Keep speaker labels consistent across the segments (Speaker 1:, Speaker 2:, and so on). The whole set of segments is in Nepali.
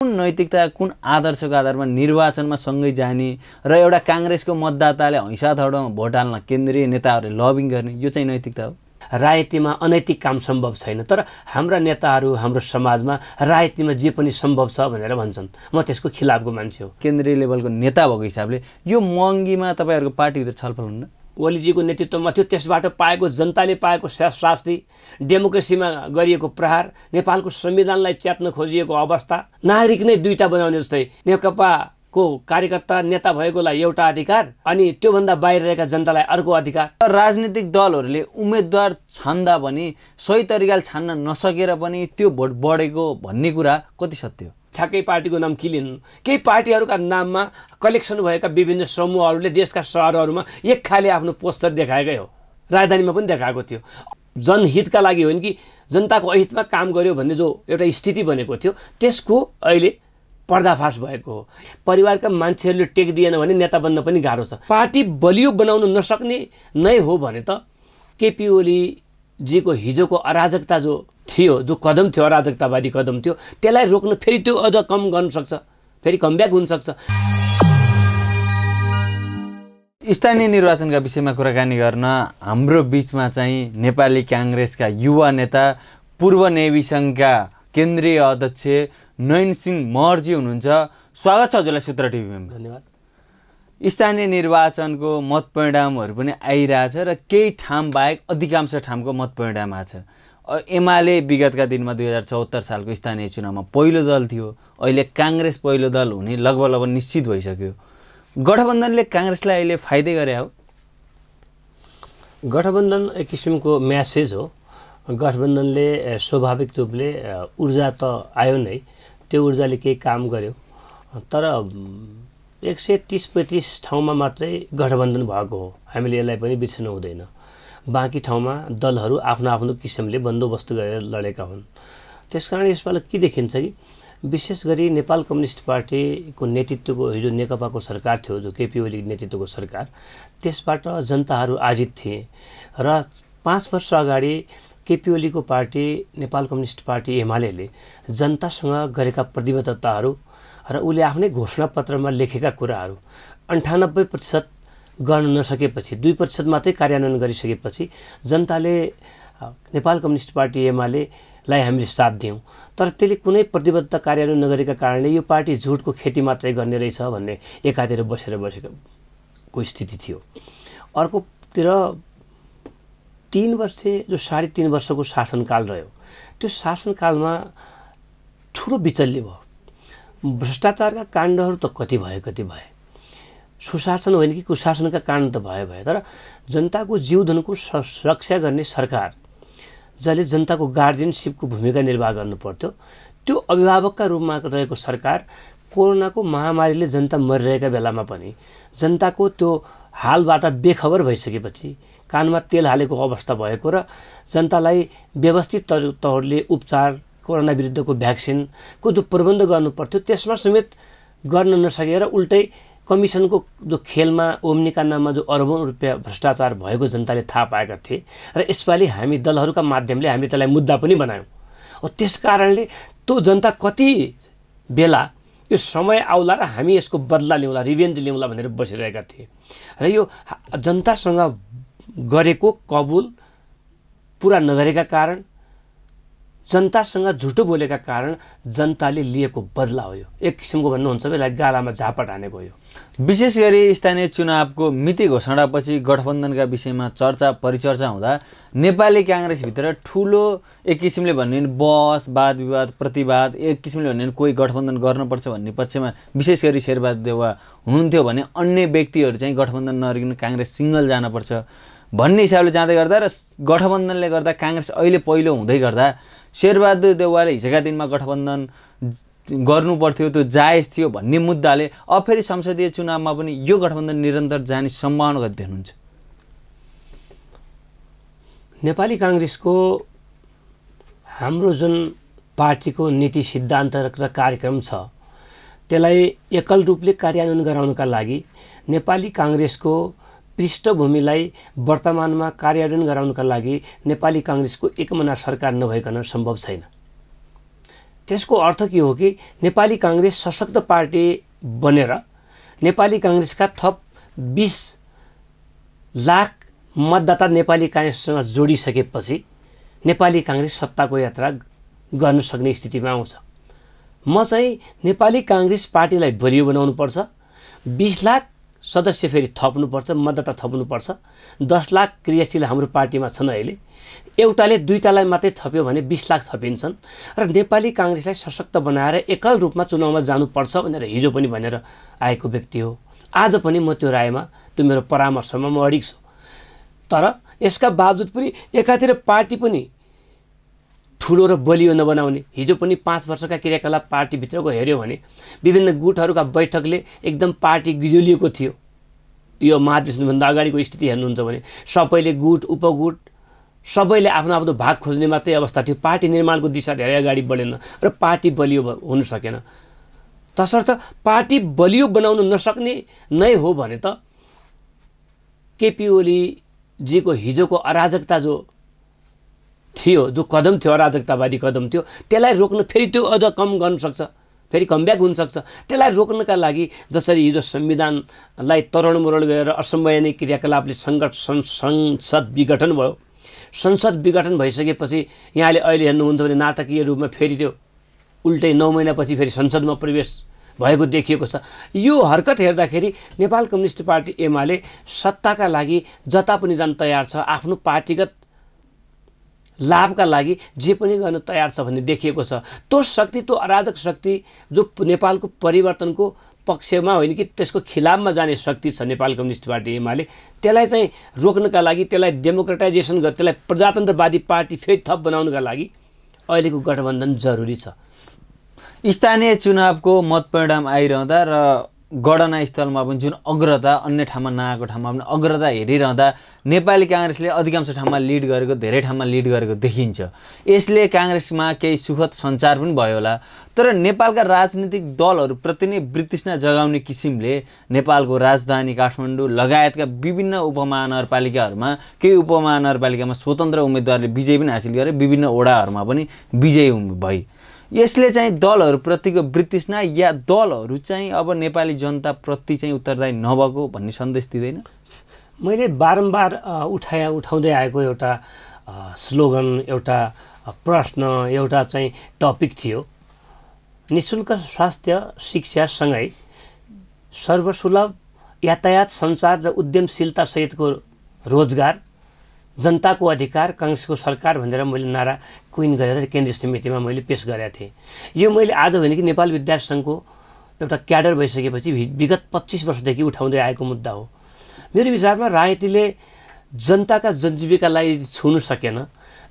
Speaker 1: कुन नैतिकता कुन आदर्शको आधारमा निर्वाचनमा सँगै जाने र एउटा काङ्ग्रेसको मतदाताले हैसा थडाउमा भोट हाल्न केन्द्रीय नेताहरूले लबिङ गर्ने यो चाहिँ नैतिकता हो?
Speaker 2: राजनीतिमा अनैतिक काम सम्भव छैन, तर हाम्रा नेताहरू हाम्रो समाजमा राजनीतिमा जे पनि सम्भव छ भनेर भन्छन्। म त्यसको खिलाफको मान्छे हो।
Speaker 1: केन्द्रीय लेभलको नेता भएको हिसाबले यो महँगीमा तपाईँहरूको पार्टीभित्र छलफल हुन्न?
Speaker 2: ओलीजीको नेतृत्वमा थियो, त्यसबाट पाएको जनताले पाएको शास्ति, डेमोक्रेसीमा गरिएको प्रहार, नेपालको संविधानलाई च्यात्न खोजिएको अवस्था, नागरिक नै दुईटा बनाउने जस्तै नेकपाको कार्यकर्ता नेता भएकोलाई एउटा अधिकार अनि त्योभन्दा बाहिर रहेका जनतालाई अर्को अधिकार।
Speaker 1: राजनीतिक दलहरूले उम्मेदवार छान्दा पनि सही तरिकाले छान्न नसकेर पनि त्यो भोट बढेको भन्ने कुरा कति सत्य हो?
Speaker 2: ठ्याक्कै पार्टीको नाम के लिनु? केही पार्टीहरूका नाममा कलेक्सन भएका विभिन्न समूहहरूले देशका सहरहरूमा एक खाले आफ्नो पोस्टर देखाएकै हो। राजधानीमा पनि देखाएको थियो। जनहितका लागि हो कि जनताको अहितमा काम गर्यो भन्ने जो एउटा स्थिति बनेको थियो त्यसको अहिले पर्दाफास भएको हो। परिवारका मान्छेहरूले टेक दिएन भने नेता बन्न पनि गाह्रो छ। पार्टी बलियो बनाउन नसक्ने नै हो भने त केपी ओलीजीको हिजोको अराजकता जो थियो, जो कदम थियो, अराजकतावादी कदम थियो, त्यसलाई रोक्न फेरि त्यो अझ कम गर्न सक्छ, फेरि कमब्याक हुन सक्छ।
Speaker 1: स्थानीय निर्वाचनका विषयमा कुराकानी गर्न हाम्रो बिचमा चाहिँ नेपाली काङ्ग्रेसका युवा नेता पूर्व नेभी सङ्घका केन्द्रीय अध्यक्ष नयन सिंह महर्जी हुनुहुन्छ। स्वागत छ हजुरलाई सूत्र टिभीमा।
Speaker 2: धन्यवाद।
Speaker 1: स्थानीय निर्वाचनको मतपरिणामहरू पनि आइरहेछ र केही ठाउँ बाहेक अधिकांश ठाउँको मतपरिणाम आएको छ। एमाले विगतका दिनमा 2074 सालको स्थानीय चुनावमा पहिलो दल थियो, अहिले काङ्ग्रेस पहिलो दल हुने लगभग निश्चित भइसक्यो। गठबन्धनले काङ्ग्रेसलाई अहिले फाइदै गरे हो?
Speaker 2: गठबन्धन एक किसिमको म्यासेज हो। गठबन्धनले स्वाभाविक रूपले ऊर्जा त आयो नै, त्यो ऊर्जाले केही काम गर्यो, तर 130-35 ठाउँमा मात्रै गठबन्धन भएको हो। हामीले यसलाई पनि बिर्सनु हुँदैन। बाँकी ठाउँमा दलहरू आफ्नो आफ्नो किसिमले बन्दोबस्त गरेर लडेका हुन्। त्यसकारण यसपालि के देखिन्छ कि विशेष गरी नेपाल कम्युनिस्ट पार्टीको नेतृत्वको हिजो नेकपाको सरकार थियो, जो केपी ओली नेतृत्वको सरकार, त्यसबाट जनताहरू आजित थिए र 5 वर्ष अगाडि केपी ओलीको party Nepal communist party UML जनतासँग गरेका प्रतिबद्धताहरू र उसले आफ्नै घोषणापत्रमा लेखेका कुराहरू 98% गर्न नसकेपछि, 2% मात्रै कार्यान्वयन गरिसकेपछि जनताले नेपाल कम्युनिस्ट पार्टी एमालेलाई हामीले साथ दियौँ, तर त्यसले कुनै प्रतिबद्धता कार्यान्वयन नगरेका कारणले यो पार्टी झुटको खेती मात्रै गर्ने रहेछ भन्ने एकातिर बसेको स्थिति थियो। अर्कोतिर 3 वर्ष जो 3.5 वर्षको शासनकाल रह्यो, त्यो शासनकालमा ठुलो विचल्य भयो। भ्रष्टाचारका काण्डहरू त कति भए, सुशासन होइन कि कुशासनका काण्ड त भए, तर जनताको जीवधनको सुरक्षा गर्ने सरकार जसले जनताको गार्जियनसिपको भूमिका निर्वाह गर्नु पर्थ्यो, त्यो अभिभावकका रूपमा रहेको सरकार कोरोनाको महामारीले जनता मरिरहेका बेलामा पनि जनताको त्यो हालबाट बेखबर भइसकेपछि कानमा तेल हालेको अवस्था भएको र जनतालाई व्यवस्थित तौरले उपचार, कोरोना विरुद्धको भ्याक्सिनको जो प्रबन्ध गर्नु पर्थ्यो त्यसमा समेत गर्न नसकेर उल्टै कमिसनको जो खेलमा ओम्नीका नाममा जो अरबौं रुपियाँ भ्रष्टाचार भएको जनताले थाहा पाएका थिए र यसपालि हामी दलहरूका माध्यमले हामीले त्यसलाई मुद्दा पनि बनायौँ। त्यस कारणले त्यो जनता कति बेला यो समय आउला र हामी यसको बदला लिउँला, रिभेन्ज लिउँला भनेर बसिरहेका थिए र यो जनतासँग गरेको कबुल पुरा नगरेका कारण, जनतासँग झुटो बोलेका कारण जनताले लिएको बदला हो। यो एक किसिमको भन्नुहुन्छ भने गालामा झापट हानेको हो।
Speaker 1: विशेष गरी स्थानीय चुनावको मिति घोषणापछि गठबन्धनका विषयमा चर्चा परिचर्चा हुँदा नेपाली काङ्ग्रेसभित्र ठुलो एक किसिमले भन्ने बहस, वाद विवाद, प्रतिवाद, एक किसिमले भन्ने कोही गठबन्धन गर्नुपर्छ भन्ने पक्षमा विशेष गरी शेरबहादुर देउवा हुनुहुन्थ्यो भने अन्य व्यक्तिहरू चाहिँ गठबन्धन नगरिकन काङ्ग्रेस सिङ्गल जानुपर्छ भन्ने हिसाबले जाँदै गर्दा र गठबन्धनले गर्दा काङ्ग्रेस अहिले पहिलो हुँदै गर्दा शेरबहादुर देउवाले हिजोका दिनमा गठबन्धन गर्नु पर्थ्यो, त्यो जायज थियो भन्ने मुद्दाले अब फेरि संसदीय चुनावमा पनि यो गठबन्धन निरन्तर जाने सम्भावना कति देख्नुहुन्छ?
Speaker 2: नेपाली काङ्ग्रेसको हाम्रो जुन पार्टीको नीति सिद्धान्त र कार्यक्रम छ त्यसलाई एकल रूपले कार्यान्वयन गराउनका लागि नेपाली काङ्ग्रेसको पृष्ठभूमिलाई वर्तमानमा कार्यान्वयन गराउनका लागि नेपाली काङ्ग्रेसको एकमना सरकार नभइकन सम्भव छैन। त्यसको अर्थ के हो कि नेपाली काङ्ग्रेस सशक्त पार्टी बनेर नेपाली काङ्ग्रेसका थप 20 लाख मतदाता नेपाली काङ्ग्रेससँग जोडिसकेपछि नेपाली काङ्ग्रेस सत्ताको यात्रा गर्न सक्ने स्थितिमा आउँछ। म चाहिँ नेपाली काङ्ग्रेस पार्टीलाई बलियो बनाउनुपर्छ, 20 लाख सदस्य फेरि थप्नुपर्छ, मतदाता थप्नुपर्छ, 10 लाख क्रियाशील हाम्रो पार्टीमा छन् अहिले, एउटाले दुईटालाई मात्रै थप्यो भने 20 लाख थपिन्छन् र नेपाली काङ्ग्रेसलाई सशक्त बनाएर एकल रूपमा चुनावमा जानुपर्छ भनेर हिजो पनि भनेर आएको व्यक्ति हो। आज पनि म त्यो रायमा, त्यो मेरो परामर्शमा म अडिग छु। तर यसका बावजुद पनि एकातिर पार्टी पनि ठुलो र बलियो नबनाउने, हिजो पनि 5 वर्षका क्रियाकलाप पार्टीभित्रको हेऱ्यो भने विभिन्न गुटहरूका बैठकले एकदम पार्टी गिजोलिएको थियो। यो महाधिवेशनभन्दा अगाडिको स्थिति हेर्नुहुन्छ भने सबैले गुट उपगुट सबैले आफ्नो आफ्नो भाग खोज्ने मात्रै अवस्था थियो। पार्टी निर्माणको दिशा धेरै अगाडि बढेन र पार्टी बलियो हुन सकेन। तसर्थ पार्टी बलियो बनाउन नसक्ने नै हो भने त केपी ओलीजीको हिजोको अराजकता जो थियो, जो कदम थियो, अराजकतावादी कदम थियो, त्यसलाई रोक्न फेरि त्यो अझ कम गर्न सक्छ, फेरि कमब्याक हुनसक्छ। त्यसलाई रोक्नका लागि जसरी हिजो संविधानलाई तोडमोड गरेर असंवैधानिक क्रियाकलापले संसद विघटन भयो, संसद विघटन भइसकेपछि यहाँले अहिले हेर्नुहुन्छ भने नाटकीय रूपमा फेरि त्यो उल्टै 9 महिनापछि फेरि संसदमा प्रवेश भएको देखिएको छ। यो हरकत हेर्दाखेरि नेपाल कम्युनिस्ट पार्टी एमाले सत्ताका लागि जता पनि जान तयार छ, आफ्नो पार्टीगत लाभका लागि जे पनि गर्न तयार छ भन्ने देखिएको छ। त्यो शक्ति, त्यो अराजक शक्ति जो नेपालको परिवर्तनको पक्षमा होइन कि त्यसको खिलाफमा जाने शक्ति छ नेपाल कम्युनिस्ट पार्टी एमाले, त्यसलाई चाहिँ रोक्नका लागि, त्यसलाई डेमोक्रेटाइजेसन गरेर त्यसलाई प्रजातन्त्रवादी पार्टी फेरि थप बनाउनका लागि अहिलेको गठबन्धन जरुरी छ।
Speaker 1: स्थानीय चुनावको मतपरिणाम आइरहँदा र गणना स्थलमा पनि जुन अग्रता अन्य ठाउँमा नआएको ठाउँमा पनि अग्रता हेरिरहँदा नेपाली काङ्ग्रेसले अधिकांश ठाउँमा लिड गरेको, धेरै ठाउँमा लिड गरेको देखिन्छ। यसले काङ्ग्रेसमा केही सुखद सञ्चार पनि भयो होला। तर नेपालका राजनीतिक दलहरूप्रति नै वितृष्णा जगाउने किसिमले नेपालको राजधानी काठमाडौँ लगायतका विभिन्न उपमहानगरपालिकाहरूमा, केही उपमहानगरपालिकामा स्वतन्त्र उम्मेदवारले विजय पनि हासिल गरे, विभिन्न वडाहरूमा पनि विजय भई। यसले चाहिँ दलहरूप्रतिको वितृष्णा या दलहरू चाहिँ अब नेपाली जनताप्रति चाहिँ उत्तरदायी नभएको भन्ने सन्देश दिँदैन?
Speaker 2: मैले बारम्बार उठाउँदै आएको एउटा स्लोगन, एउटा प्रश्न, एउटा चाहिँ टपिक थियो, निःशुल्क स्वास्थ्य शिक्षासँगै सर्वसुलभ यातायात, सञ्चार र उद्यमशीलता सहितको रोजगार, जनताको अधिकार, काङ्ग्रेसको सरकार भनेर मैले नारा क्विन गरेर केन्द्रीय समितिमा मैले पेश गरेका थिएँ। यो मैले आज होइन कि नेपाल विद्यार्थी सङ्घको एउटा क्याडर भइसकेपछि विगत 25 वर्षदेखि उठाउँदै आएको मुद्दा हो। मेरो विचारमा राजनीतिले जनताका जनजीविकालाई छुन सकेन,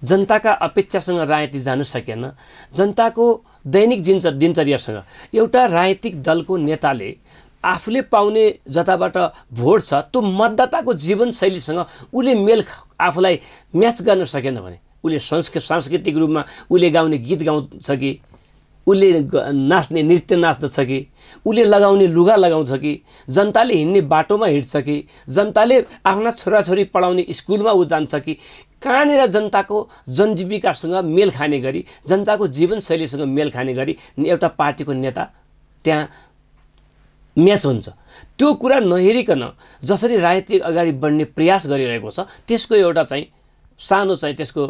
Speaker 2: जनताका अपेक्षासँग राजनीति जान सकेन, जनताको दैनिक दिनचर्यासँग। एउटा राजनीतिक दलको नेताले आफूले पाउने जताबाट भोट छ त्यो मतदाताको जीवनशैलीसँग उसले आफूलाई म्याच गर्न सकेन भने, उसले सांस्कृतिक रूपमा उसले गाउने गीत गाउँछ कि, उसले नाच्ने नृत्य नाच्दछ कि, उसले लगाउने लुगा लगाउँछ कि, जनताले हिँड्ने बाटोमा हिँड्छ कि, जनताले आफ्ना छोराछोरी पढाउने स्कुलमा ऊ जान्छ कि, कहाँनिर जनताको जनजीविकासँग मेल खाने गरी, जनताको जीवनशैलीसँग मेल खाने गरी एउटा पार्टीको नेता त्यहाँ म्याच हुन्छ। त्यो कुरा नहेरिकन जसरी राजनीति अगाडि बढ्ने प्रयास गरिरहेको छ त्यसको एउटा चाहिँ सानो चाहिँ त्यसको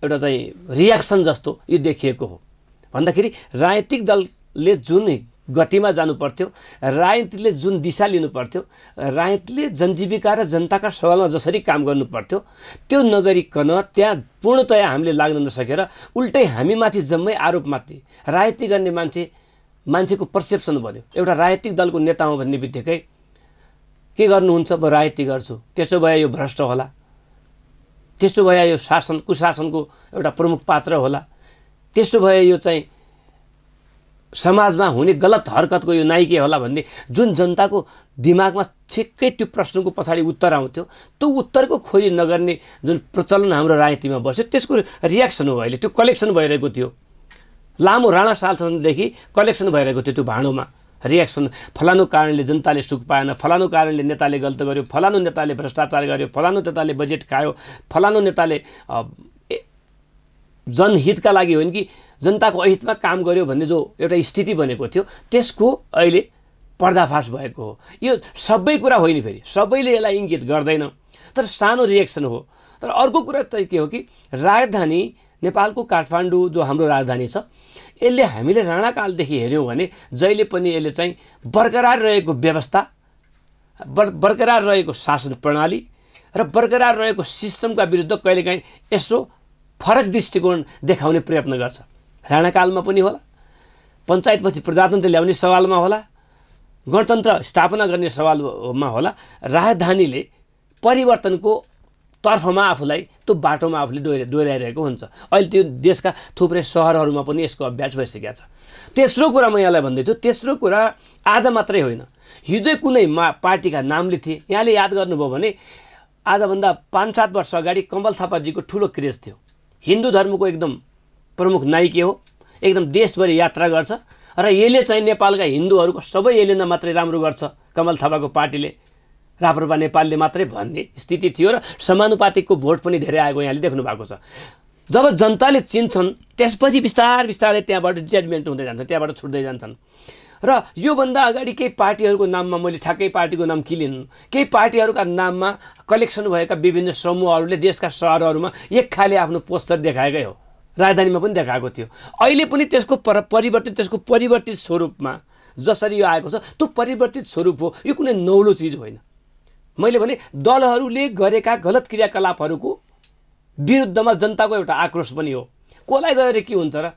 Speaker 2: एउटा चाहिँ रियाक्सन जस्तो यो देखिएको हो। भन्दाखेरि राजनीतिक दलले जुन गतिमा जानु पर्थ्यो, राजनीतिले जुन दिशा लिनु पर्थ्यो, राजनीतिले जनजीविका र जनताका सवालमा जसरी काम गर्नु पर्थ्यो त्यो नगरिकन त्यहाँ पूर्णतया हामीले लाग्न नसकेर उल्टै हामीमाथि जम्मै आरोप माथि राजनीति गर्ने मान्छेको पर्सेप्सन बन्यो। एउटा राजनीतिक दलको नेता हो भन्ने बित्तिकै के गर्नुहुन्छ, म राजनीति गर्छु, त्यसो भए यो भ्रष्ट होला, त्यसो भए यो कुशासनको एउटा प्रमुख पात्र होला, त्यसो भए यो चाहिँ समाजमा हुने गलत हरकतको यो नाइके होला भन्ने जुन जनताको दिमागमा ठिक्कै त्यो प्रश्नको पछाडि उत्तर आउँथ्यो, त्यो उत्तरको खोजी नगर्ने जुन प्रचलन हाम्रो राजनीतिमा बस्यो त्यसको रियाक्सन हो। अहिले त्यो कलेक्सन भइरहेको थियो, लामो राणा शासनदेखि कलेक्सन भइरहेको थियो त्यो भाँडोमा रियाक्सन। फलानु कारणले जनताले सुख पाएन, फलानु कारणले नेताले गल्त गर्यो, फलानु नेताले भ्रष्टाचार गर्यो, फलानु नेताले बजेट खायो, फलानु नेताले जनहितका लागि होइन कि जनताको अहितमा काम गर्यो भन्ने जो एउटा स्थिति बनेको थियो त्यसको अहिले पर्दाफास भएको हो। यो सबै कुरा होइन, फेरि सबैले यसलाई इङ्गित गर्दैन, तर सानो रिएक्सन हो। तर अर्को कुरा चाहिँ के हो कि राजधानी नेपालको काठमाडौँ जो हाम्रो राजधानी छ, यसले हामीले राणाकालदेखि हेऱ्यौँ भने जहिले पनि यसले चाहिँ बरकरार रहेको व्यवस्था, बरकरार रहेको शासन प्रणाली र बरकरार रहेको सिस्टमका विरुद्ध कहिलेकाहीँ यसो फरक दृष्टिकोण देखाउने प्रयत्न गर्छ। राणाकालमा पनि होला, पञ्चायतपछि प्रजातन्त्र ल्याउने सवालमा होला, गणतन्त्र स्थापना गर्ने सवालमा होला, राजधानीले परिवर्तनको तर्फमा आफूलाई त्यो बाटोमा आफूले डोर्याइरहेको हुन्छ। अहिले त्यो देशका थुप्रै सहरहरूमा पनि यसको अभ्यास भइसकेको छ। तेस्रो कुरा म यहाँलाई भन्दैछु, तेस्रो कुरा आज मात्रै होइन, हिजै कुनै पार्टीका नामले थिए। यहाँले याद गर्नुभयो भने आजभन्दा 5-7 वर्ष अगाडि कमल थापाजीको ठुलो क्रेज थियो। हिन्दू धर्मको एकदम प्रमुख नायिके हो, एकदम देशभरि यात्रा गर्छ र यसले चाहिँ नेपालका हिन्दूहरूको सबै यसले न मात्रै राम्रो गर्छ, कमल थापाको पार्टीले, राप्रपा नेपालले मात्रै भन्ने स्थिति थियो र समानुपातिकको भोट पनि धेरै आएको यहाँले देख्नु भएको छ। जब जनताले चिन्छन् त्यसपछि बिस्तारै त्यहाँबाट जजमेन्ट हुँदै जान्छ, त्यहाँबाट छुट्दै जान्छन्। र योभन्दा अगाडि केही पार्टीहरूको नाममा मैले ठ्याक्कै पार्टीको नाम के लिनु, केही पार्टीहरूका नाममा कलेक्सन भएका विभिन्न समूहहरूले देशका सहरहरूमा एक खाले आफ्नो पोस्टर देखाएकै हो, राजधानीमा पनि देखाएको थियो। अहिले पनि त्यसको परिवर्तित स्वरूपमा जसरी यो आएको छ त्यो परिवर्तित स्वरूप हो, यो कुनै नौलो चिज होइन। मैले भने दलहरूले गरेका गलत क्रियाकलापहरूको विरुद्धमा जनताको एउटा आक्रोश पनि हो। कसलाई गएर के हुन्छ र,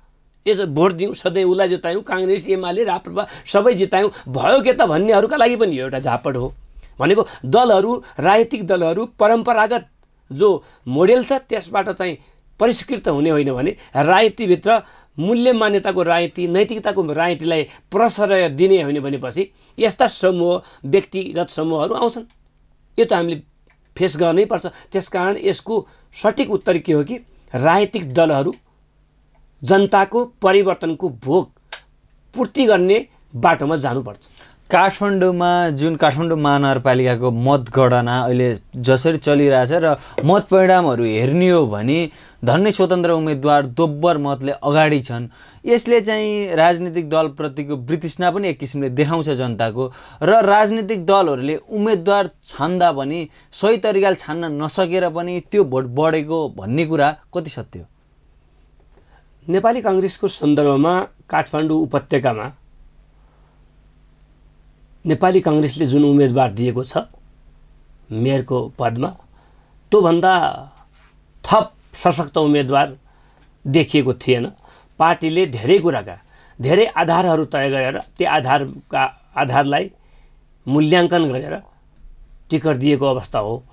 Speaker 2: यसो भोट दिउँ सधैँ उसलाई जितायौँ, काङ्ग्रेस एमाले राप्रपा सबै जितायौँ भयो के त भन्नेहरूका लागि पनि यो एउटा झापड हो। भनेको दलहरू, राजनीतिक दलहरू परम्परागत जो मोडेल छ त्यसबाट चाहिँ परिष्कृत हुने होइन भने राजनीतिभित्र मूल्य मान्यताको राजनीति, नैतिकताको राजनीतिलाई प्रश्रय दिने होइन भनेपछि यस्ता समूह, व्यक्तिगत समूहहरू आउँछन्। यो त हामीले फेस गर्नै पर्छ। त्यसकारण यसको सठिक उत्तर के हो कि राजनीतिक दलहरू जनताको परिवर्तनको भोग पूर्ति गर्ने बाटोमा जानुपर्छ।
Speaker 1: काठमाडौँमा जुन काठमाडौँ महानगरपालिकाको मतगणना अहिले जसरी चलिरहेछ र मत परिणामहरू हेर्ने हो भने धन्नै स्वतन्त्र उम्मेदवार दोब्बर मतले अगाडि छन्। यसले चाहिँ राजनीतिक दलप्रतिको वितृष्णा पनि एक किसिमले देखाउँछ जनताको, र राजनीतिक दलहरूले उम्मेदवार छान्दा पनि सही तरिकाले छान्न नसकेर पनि त्यो भोट बढेको भन्ने कुरा कति सत्य हो?
Speaker 2: नेपाली काङ्ग्रेसको सन्दर्भमा काठमाडौँ उपत्यकामा नेपाली काङ्ग्रेसले जुन उम्मेदवार दिएको छ मेयरको पदमा, त्योभन्दा थप सशक्त उम्मेदवार देखिएको थिएन। पार्टीले धेरै कुराका धेरै आधारहरू तय गरेर त्यो आधारलाई मूल्याङ्कन गरेर टिकट दिएको अवस्था हो।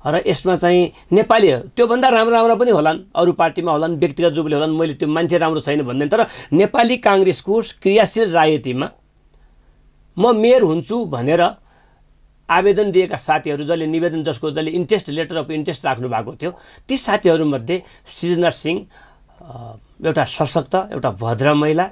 Speaker 2: र यसमा चाहिँ नेपाली त्योभन्दा राम्रा पनि होलान्, अरू पार्टीमा होलान्, व्यक्तिगत रूपले होलान्, मैले त्यो मान्छे राम्रो छैन भन्दैन। तर नेपाली काङ्ग्रेसको क्रियाशील राजनीतिमा म मेयर हुन्छु भनेर आवेदन दिएका साथीहरू, जसले इन्ट्रेस्ट, लेटर अफ इन्ट्रेस्ट राख्नु भएको थियो, ती साथीहरूमध्ये सृजना सिंह एउटा सशक्त, एउटा भद्र महिला,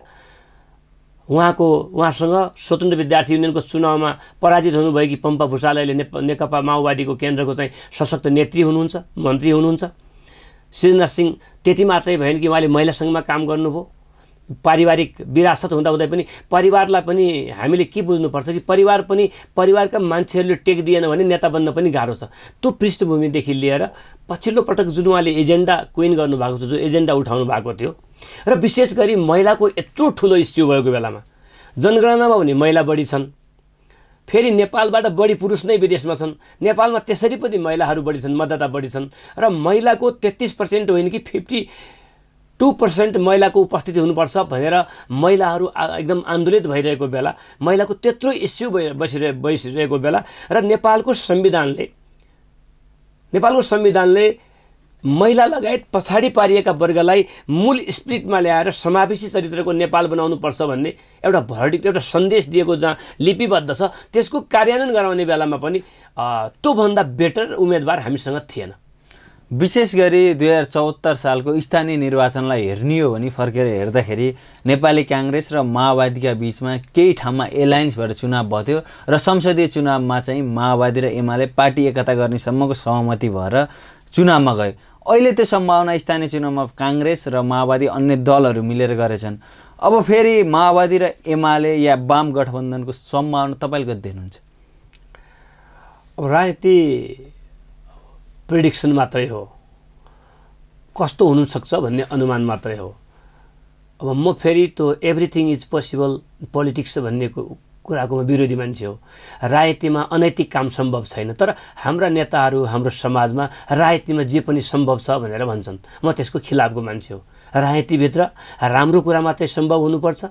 Speaker 2: उहाँसँग स्वतन्त्र विद्यार्थी युनियनको चुनावमा पराजित हुनुभएकी पम्पा भूषाल अहिले नेकपा माओवादीको केन्द्रको चाहिँ सशक्त नेत्री हुनुहुन्छ, मन्त्री हुनुहुन्छ। सृजना सिंह त्यति मात्रै भएन कि उहाँले महिला सङ्घमा काम गर्नुभयो। पारिवारिक विरासत हुँदाहुँदै पनि परिवारलाई पनि हामीले के बुझ्नुपर्छ कि परिवारका मान्छेहरूले टेक दिएन भने नेता बन्न पनि गाह्रो छ। त्यो पृष्ठभूमिदेखि लिएर पछिल्लो पटक जुन उहाँले एजेन्डा क्विन गर्नुभएको छ, जो एजेन्डा उठाउनु भएको थियो, र विशेष गरी महिलाको यत्रो ठुलो इस्यु भएको बेलामा जनगणनामा भने महिला बढी छन्, फेरि नेपालबाट बढी पुरुष नै विदेशमा छन्, नेपालमा त्यसरी पनि महिलाहरू बढी छन्, मतदाता बढी छन्, र महिलाको 33% होइन कि 52% महिलाको उपस्थिति हुनुपर्छ भनेर महिलाहरू एकदम आन्दोलित भइरहेको बेला, महिलाको त्यत्रो इस्यु बसिरहेको बेला, र नेपालको संविधानले महिला लगायत पछाडि पारिएका वर्गलाई मूल स्पिरिटमा ल्याएर समावेशी चरित्रको नेपाल बनाउनुपर्छ भन्ने एउटा भर्डिक्ट, एउटा सन्देश दिएको जहाँ लिपिबद्ध छ, त्यसको कार्यान्वयन गराउने बेलामा पनि त्योभन्दा बेटर उम्मेदवार हामीसँग थिएन।
Speaker 1: विशेष गरी 2074 सालको स्थानीय निर्वाचनलाई हेर्ने हो भने फर्केर हेर्दाखेरि नेपाली काङ्ग्रेस र माओवादीका बीचमा केही ठाउँमा एलायन्स भएर चुनाव भयो र संसदीय चुनावमा चाहिँ माओवादी र एमाले पार्टी एकता गर्ने सम्मको सहमति भएर चुनावमा गए। अहिले त्यो सम्भावना स्थानीय चुनावमा काङ्ग्रेस र माओवादी अन्य दलहरू मिलेर गरेछन्। अब फेरि माओवादी र एमाले या वाम गठबन्धनको सम्भावना तपाईँले कति देख्नुहुन्छ?
Speaker 2: अब राजनीति प्रेडिक्सन मात्रै हो, कस्तो हुनसक्छ भन्ने अनुमान मात्रै हो। अब म फेरि त्यो एभ्रिथिङ इज पोसिबल पोलिटिक्स भन्ने कुराको विरोधी मान्छे हो। राजनीतिमा अनैतिक काम सम्भव छैन, तर हाम्रा नेताहरू हाम्रो समाजमा राजनीतिमा जे पनि सम्भव छ भनेर भन्छन्। म त्यसको खिलाफको मान्छे हो। राजनीतिभित्र राम्रो कुरा मात्रै सम्भव हुनुपर्छ,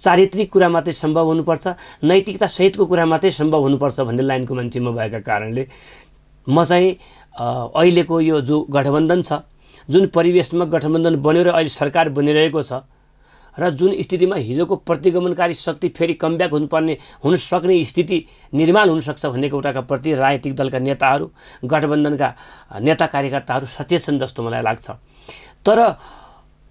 Speaker 2: चारित्रिक कुरा मात्रै सम्भव हुनुपर्छ, नैतिकता सहितको कुरा मात्रै सम्भव हुनुपर्छ भन्ने लाइनको मान्छे म भएका कारणले म चाहिँ अहिलेको यो जो गठबन्धन छ, जुन परिवेशमा गठबन्धन बन्यो र अहिले सरकार बनिरहेको छ र जुन स्थितिमा हिजोको प्रतिगमनकारी शक्ति फेरि कमब्याक हुन सक्ने स्थिति निर्माण हुनसक्छ भन्ने कुराका प्रति राजनीतिक दलका नेताहरू, गठबन्धनका नेता कार्यकर्ताहरू सचेत छन् जस्तो मलाई लाग्छ। तर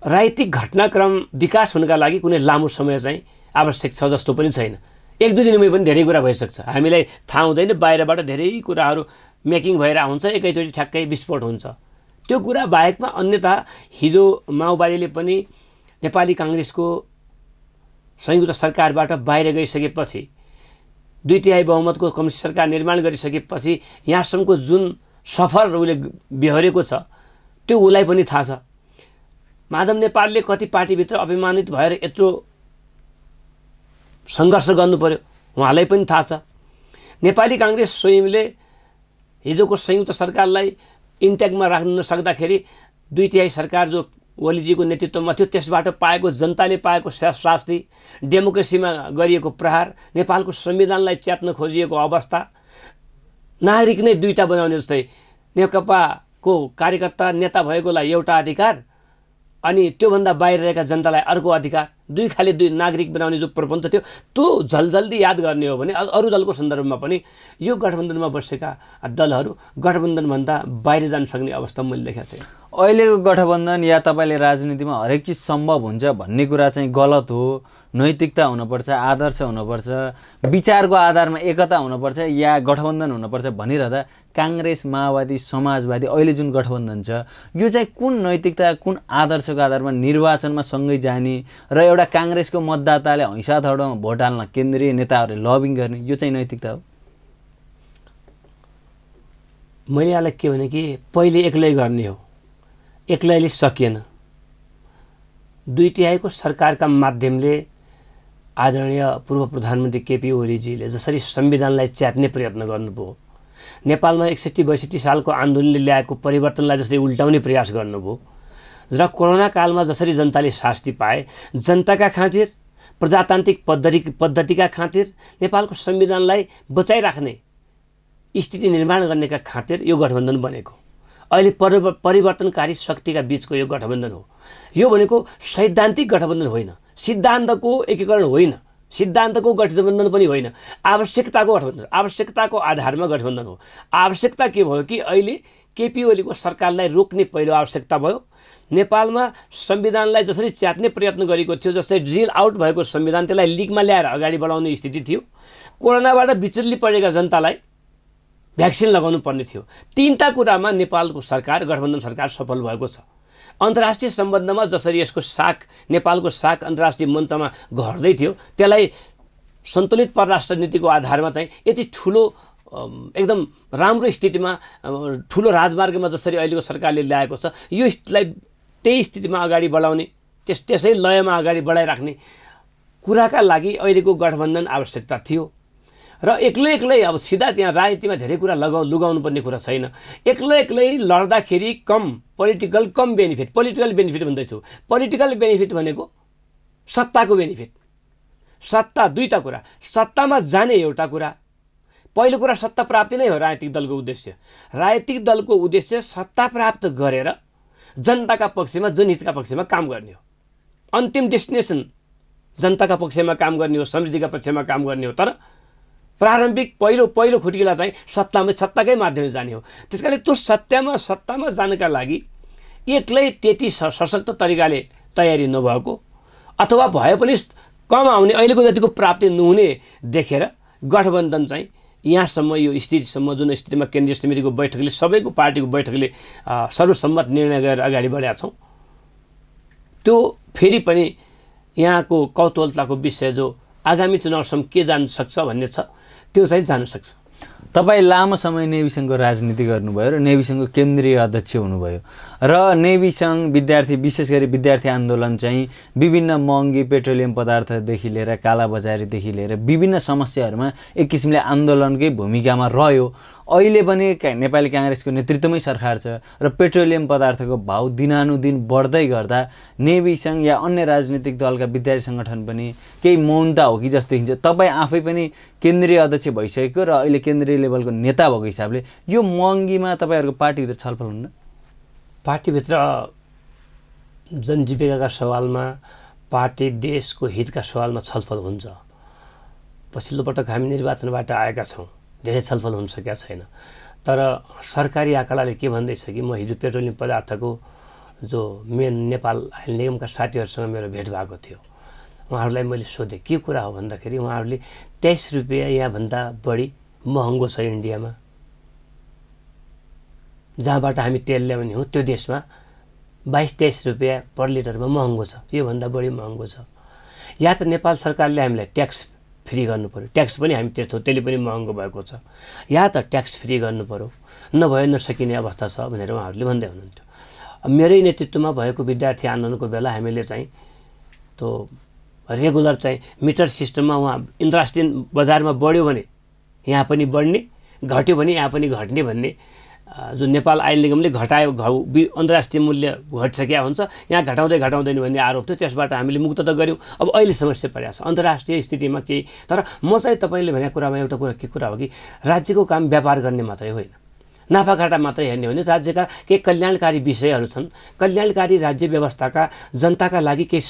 Speaker 2: राजनीतिक घटनाक्रम विकास हुनका लागि कुनै लामो समय चाहिँ आवश्यक छ जस्तो पनि छैन। 1-2 दिनमै पनि धेरै कुरा भइसक्छ। हामीलाई थाहा हुँदैन, बाहिरबाट धेरै कुराहरू मेकिङ भएर हुन्छ, एकैचोटि ठ्याक्कै विस्फोट हुन्छ। त्यो कुरा बाहेकमा अन्यथा हिजो माओवादीले पनि नेपाली काङ्ग्रेसको संयुक्त सरकारबाट बाहिर गइसकेपछि, 2/3 बहुमतको कम्युनिस्ट सरकार निर्माण गरिसकेपछि यहाँसम्मको जुन सफर उसले बेहोरेको छ त्यो उसलाई पनि थाहा छ। माधव नेपालले कति पार्टीभित्र अभिमानित भएर यत्रो सङ्घर्ष गर्नु पर्यो उहाँलाई पनि थाहा छ। नेपाली काङ्ग्रेस स्वयंले हिजोको संयुक्त सरकारलाई इन्ट्याक्टमा राख्न नसक्दाखेरि 2/3 सरकार जो ओलीजीको नेतृत्वमा थियो त्यसबाट पाएको, जनताले पाएको शास्ति, डेमोक्रेसीमा गरिएको प्रहार, नेपालको संविधानलाई च्यात्न खोजिएको अवस्था, नागरिक नै 2टा बनाउने जस्तै नेकपाको कार्यकर्ता नेता भएकोलाई एउटा अधिकार अनि त्योभन्दा बाहिर रहेका जनतालाई अर्को अधिकार, 2 खाले 2 नागरिक बनाउने जो प्रपञ्च थियो त्यो जल्दी याद गर्ने हो भने अरू दलको सन्दर्भमा पनि यो गठबन्धनमा बसेका दलहरू गठबन्धनभन्दा बाहिर जान सक्ने अवस्था मैले देखाएको छैन।
Speaker 1: अहिलेको गठबन्धन या तपाईँले राजनीतिमा हरेक चिज सम्भव हुन्छ भन्ने कुरा चाहिँ गलत हो। नैतिकता हुनुपर्छ, आदर्श हुनुपर्छ, विचारको आधारमा एकता हुनुपर्छ या गठबन्धन हुनुपर्छ भनिरहँदा काङ्ग्रेस, माओवादी, समाजवादी अहिले जुन गठबन्धन छ यो चाहिँ कुन नैतिकता, कुन आदर्शको आधारमा निर्वाचनमा सँगै जाने र एउटा काङ्ग्रेसको मतदाताले हैसा थडाउन भोट हाल्न केन्द्रीय नेताहरूले लबिङ गर्ने, यो चाहिँ नैतिकता हो?
Speaker 2: मैले यहाँलाई के भने कि पहिले एक्लै गर्ने हो, एक्लैले सकिएन। 2/3 सरकारका माध्यमले आदरणीय पूर्व प्रधानमन्त्री केपी ओलीजीले जसरी संविधानलाई च्यात्ने प्रयत्न गर्नुभयो, नेपालमा 61-62 सालको आन्दोलनले ल्याएको परिवर्तनलाई जसरी उल्टाउने प्रयास गर्नुभयो र कोरोना कालमा जसरी जनताले शास्ति पाए, जनताका खातिर, प्रजातान्त्रिक पद्धतिका खातिर, नेपालको संविधानलाई बचाइराख्ने स्थिति निर्माण गर्नेका खातिर यो गठबन्धन बनेको। अहिले परिवर्तनकारी शक्तिका बीचको यो गठबन्धन हो। यो भनेको सैद्धान्तिक गठबन्धन होइन, सिद्धान्तको एकीकरण होइन, सिद्धान्तको गठबन्धन पनि होइन, आवश्यकताको गठबन्धन, आवश्यकताको आधारमा गठबन्धन हो। आवश्यकता के भयो कि अहिले केपी ओलीको सरकारलाई रोक्ने पहिलो आवश्यकता भयो। नेपालमा संविधानलाई जसरी च्यात्ने प्रयत्न गरेको थियो, जस्तै ड्रिल आउट भएको संविधान त्यसलाई लिकमा ल्याएर अगाडि बढाउने स्थिति थियो। कोरोनाबाट विचल्ली परेका जनतालाई भ्याक्सिन लगाउनु पर्ने थियो। 3टा कुरामा नेपालको सरकार, गठबन्धन सरकार सफल भएको छ। अन्तर्राष्ट्रिय सम्बन्धमा जसरी यसको साख, नेपालको साख अन्तर्राष्ट्रिय मञ्चमा घट्दै थियो, त्यसलाई सन्तुलित परराष्ट्र नीतिको आधारमा चाहिँ यति ठुलो एकदम राम्रो स्थितिमा, ठुलो राजमार्गमा जसरी अहिलेको सरकारले ल्याएको छ, यो स्थितिलाई त्यही स्थितिमा अगाडि बढाउने, त्यसै लयमा अगाडि बढाइराख्ने कुराका लागि अहिलेको गठबन्धन आवश्यकता थियो। र एक्लै अब सिधा त्यहाँ राजनीतिमा धेरै कुरा लुगाउनु पर्ने कुरा छैन। एक्लै लड्दाखेरि कम बेनिफिट, पोलिटिकल बेनिफिट भन्दैछु। पोलिटिकल बेनिफिट भनेको सत्ताको बेनिफिट। सत्ता 2टा कुरा, सत्तामा जाने एउटा कुरा, पहिलो कुरा सत्ता प्राप्ति नै हो राजनीतिक दलको उद्देश्य। राजनीतिक दलको उद्देश्य सत्ता प्राप्त गरेर जनताका पक्षमा, जनहितका पक्षमा काम गर्ने हो। अन्तिम डेस्टिनेसन जनताका पक्षमा काम गर्ने हो, समृद्धिका पक्षमा काम गर्ने हो। तर प्रारम्भिक पहिलो खुट्किला चाहिँ सत्ताकै माध्यमले जाने हो। त्यसकारण त्यो सत्तामा जानका लागि एक्लै त्यति सशक्त तरिकाले तयारी नभएको अथवा भए पनि कम आउने, अहिलेको जतिको प्राप्ति नहुने देखेर गठबन्धन चाहिँ यहाँसम्म यो स्थितिसम्म जुन स्थितिमा केन्द्रीय समितिको बैठकले सबैको पार्टीको बैठकले सर्वसम्मत निर्णय गरेर अगाडि बढेका छौँ, त्यो फेरि पनि यहाँको कौतूहलताको विषय जो आगामी चुनावसम्म के जान सक्छ भन्ने छ, त्यो चाहिँ जान सक्छ।
Speaker 1: तपाईँ लामो समय नेभी सङ्घको राजनीति गर्नुभयो र नेभी सङ्घको केन्द्रीय अध्यक्ष हुनुभयो र नेभी सङ्घ विद्यार्थी विशेष गरी विद्यार्थी आन्दोलन चाहिँ विभिन्न महँगी पेट्रोलियम पदार्थदेखि लिएर कालाबजारीदेखि लिएर विभिन्न समस्याहरूमा एक किसिमले आन्दोलनकै भूमिकामा रह्यो। अहिले पनि नेपाली काङ्ग्रेसको नेतृत्वमै सरकार छ र पेट्रोलियम पदार्थको भाउ दिनानुदिन बढ्दै गर्दा नेभी सङ्घ या अन्य राजनीतिक दलका विद्यार्थी सङ्गठन पनि केही मौनता हो कि जस्तो देखिन्छ। तपाईँ आफै पनि केन्द्रीय अध्यक्ष भइसकेको र अहिले केन्द्रीय लेभलको नेता भएको हिसाबले यो महँगीमा तपाईँहरूको पार्टीभित्र छलफल हुन्न?
Speaker 2: पार्टीभित्र जनजीविकाका सवालमा, पार्टी देशको हितका सवालमा छलफल हुन्छ। पछिल्लो पटक हामी निर्वाचनबाट आएका छौँ, धेरै छलफल हुन सकेका छैन। तर सरकारी आँकडाले के भन्दैछ कि म हिजो पेट्रोलियम पदार्थको जो मेन नेपाल आइल निगमका साथीहरूसँग मेरो भेट भएको थियो, उहाँहरूलाई मैले सोधेँ के कुरा हो भन्दाखेरि उहाँहरूले 23 रुपियाँ यहाँभन्दा बढी महँगो छ इन्डियामा। जहाँबाट हामी तेल ल्याउने हो त्यो देशमा 22-23 रुपियाँ पर लिटरमा महँगो छ, योभन्दा बढी महँगो छ। या त नेपाल सरकारले हामीलाई ट्याक्स फ्री गर्नु पर्यो, ट्याक्स पनि हामी तिर्छौँ, त्यसले पनि महँगो भएको छ, या त ट्याक्स फ्री गर्नु पर्यो, नभए नसकिने अवस्था छ भनेर उहाँहरूले भन्दै हुनुहुन्थ्यो। मेरै नेतृत्वमा भएको विद्यार्थी आन्दोलनको बेला हामीले चाहिँ त्यो रेगुलर चाहिँ मिटर सिस्टममा उहाँ अन्तर्राष्ट्रिय बजारमा बढ्यो भने यहाँ पनि बढ्ने, घट्यो भने यहाँ पनि घट्ने भन्ने जो नेपाल आइल निगमले घटायो, अन्तर्राष्ट्रिय मूल्य घटिसकेका हुन्छ, यहाँ घटाउँदै घटाउँदैन भन्ने आरोप थियो। त्यसबाट हामीले मुक्त त गऱ्यौँ। अब अहिले समस्या परेको छ अन्तर्राष्ट्रिय स्थितिमा केही। तर म चाहिँ तपाईँले भनेको कुरामा एउटा कुरा के कुरा हो कि राज्यको काम व्यापार गर्ने मात्रै होइन, नाफाघाटा मात्रै हेर्ने भने राज्यका केही कल्याणकारी विषयहरू छन्, कल्याणकारी राज्य व्यवस्थाका जनताका लागि केही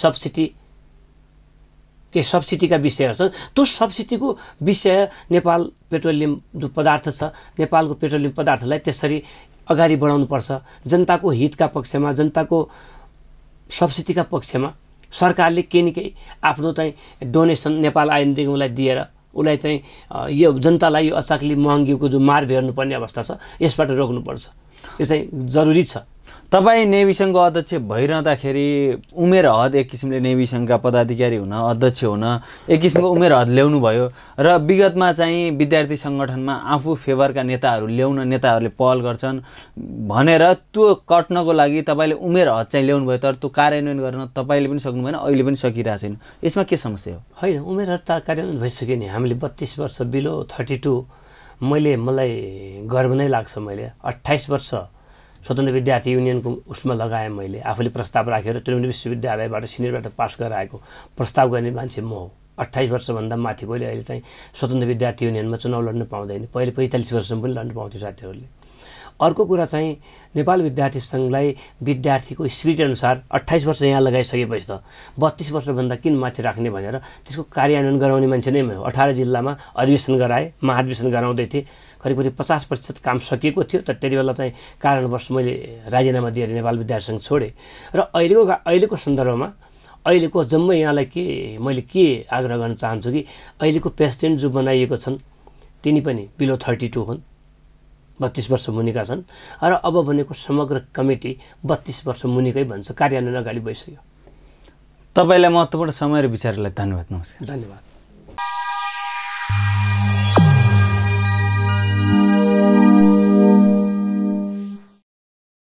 Speaker 2: सब्सिडीका विषयहरू छन्। त्यो सब्सिडीको विषय नेपाल पेट्रोलियम जो पदार्थ छ, नेपालको पेट्रोलियम पदार्थलाई त्यसरी अगाडि बढाउनुपर्छ। जनताको हितका पक्षमा, जनताको सब्सिडीका पक्षमा सरकारले केही न केही आफ्नो चाहिँ डोनेसन नेपाल आइल निगमलाई दिएर उसलाई चाहिँ यो जनतालाई यो अचाकली महँगीको जो मार भेर्नुपर्ने अवस्था छ यसबाट रोक्नुपर्छ। यो चाहिँ जरुरी छ।
Speaker 1: तपाईँ नेभी सङ्घको अध्यक्ष भइरहँदाखेरि उमेर हद एक किसिमले नेभी सङ्घका पदाधिकारी हुन, अध्यक्ष हुन एक किसिमको उमेर हद ल्याउनु भयो र विगतमा चाहिँ विद्यार्थी सङ्गठनमा आफू फेभरका नेताहरू ल्याउन नेताहरूले पहल गर्छन् भनेर त्यो कट्नको लागि तपाईँले उमेर हद चाहिँ ल्याउनु भयो, तर त्यो कार्यान्वयन गर्न तपाईँले पनि सक्नु भएन, अहिले पनि सकिरहेको छैन। यसमा के समस्या हो?
Speaker 2: होइन, उमेर हद त कार्यान्वयन भइसक्यो नि। हामीले 32 वर्ष बिलो 32 मलाई गर्व नै लाग्छ। मैले 28 वर्ष स्वतन्त्र विद्यार्थी युनियनको उसमा लगाएँ। मैले आफूले प्रस्ताव राखेर त्रिवेणी विश्वविद्यालयबाट सिनियरबाट पास गरेर आएको प्रस्ताव गर्ने मान्छे म हो। 28 वर्षभन्दा माथि कोहीले अहिले चाहिँ स्वतन्त्र विद्यार्थी युनियनमा चुनाव लड्न पाउँदैन। पहिले 45 वर्षसम्म पनि लड्न पाउँथ्यो साथीहरूले। अर्को कुरा चाहिँ नेपाल विद्यार्थी सङ्घलाई विद्यार्थीको स्पिरिट अनुसार 28 वर्ष यहाँ लगाइसकेपछि त 32 वर्षभन्दा किन माथि राख्ने भनेर त्यसको कार्यान्वयन गराउने मान्छे नै म हो। 18 जिल्लामा अधिवेशन गराएँ, महाधिवेशन गराउँदै थिएँ। करिब 50% काम सकिएको थियो। तर त्यति बेला चाहिँ कारणवश मैले राजीनामा दिएर नेपाल विद्यार्थी सङ्घ छोडेँ। र अहिलेको सन्दर्भमा अहिलेको जम्मै यहाँलाई मैले के आग्रह गर्न चाहन्छु कि अहिलेको प्रेसिडेन्ट जो बनाइएको छन् तिनी पनि बिलो 32 हुन्, 32 वर्ष मुनिका छन्। र अब भनेको समग्र कमिटी 32 वर्ष मुनिकै भन्छ। कार्यान्वयन अगाडि बढिसक्यो।
Speaker 1: तपाईँलाई महत्त्वपूर्ण समय र विचारलाई धन्यवाद। नमस्कार।
Speaker 2: धन्यवाद।